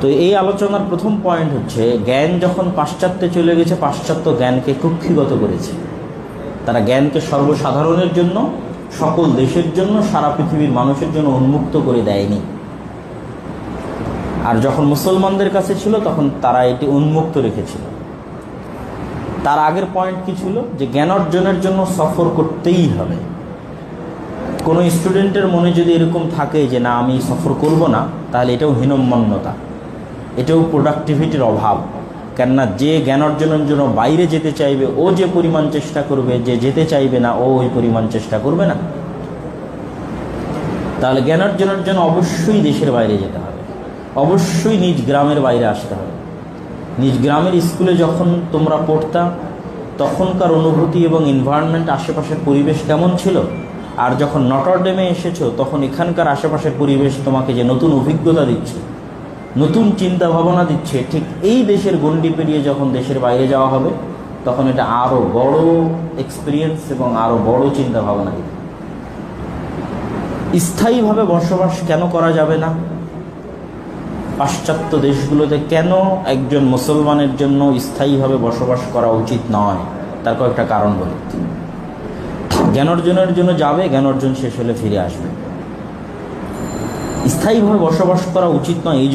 তো এই আলোচনার প্রথম পয়েন্ট হচ্ছে, জ্ঞান যখন পাশ্চাত্যে চলে গেছে, পাশ্চাত্য জ্ঞানকে কক্ষিগত করেছে। তারা জ্ঞানকে সর্বসাধারণের জন্য, সকল দেশের জন্য, সারা পৃথিবীর মানুষের জন্য উন্মুক্ত করে দেয়নি। আর যখন মুসলমানদের কাছে ছিল তখন তারা এটি উন্মুক্ত রেখেছিল। তার আগের পয়েন্ট কি ছিল? যে জ্ঞান অর্জনের জন্য সফর করতেই হবে। কোনো স্টুডেন্টের মনে যদি এরকম থাকে যে না আমি সফর করব না, তাহলে এটাও হীনম্মন্যতা, এটাও প্রোডাক্টিভিটির অভাব। কেননা যে জ্ঞান অর্জনের জন্য বাইরে যেতে চাইবে ও যে পরিমাণ চেষ্টা করবে, যে যেতে চাইবে না ও ওই পরিমাণ চেষ্টা করবে না। তাহলে জ্ঞান অর্জনের জন্য অবশ্যই দেশের বাইরে যেতে হবে, অবশ্যই নিজ গ্রামের বাইরে আসতে হবে। নিজ গ্রামের স্কুলে যখন তোমরা পড়তা তখনকার অনুভূতি এবং এনভায়রনমেন্ট, আশেপাশের পরিবেশ কেমন ছিল, আর যখন নটরডেমে এসেছো তখন এখানকার আশেপাশের পরিবেশ তোমাকে যে নতুন অভিজ্ঞতা দিচ্ছে, নতুন চিন্তা ভাবনা দিচ্ছে, ঠিক এই দেশের গণ্ডি পেরিয়ে যখন দেশের বাইরে যাওয়া হবে তখন এটা আরও বড় এক্সপিরিয়েন্স এবং আরও বড় চিন্তা ভাবনা দিবে। স্থায়ীভাবে বসবাস কেন করা যাবে না পাশ্চাত্য দেশগুলোতে? কেন একজন মুসলমানের জন্য স্থায়ীভাবে বসবাস করা উচিত নয়? তার কয়েকটা কারণ বলি। জ্ঞান অর্জনের জন্য যাবে, জ্ঞান অর্জন শেষ হলে ফিরে আসবে। স্থায়ীভাবে বসবাস করা উচিত নয় এই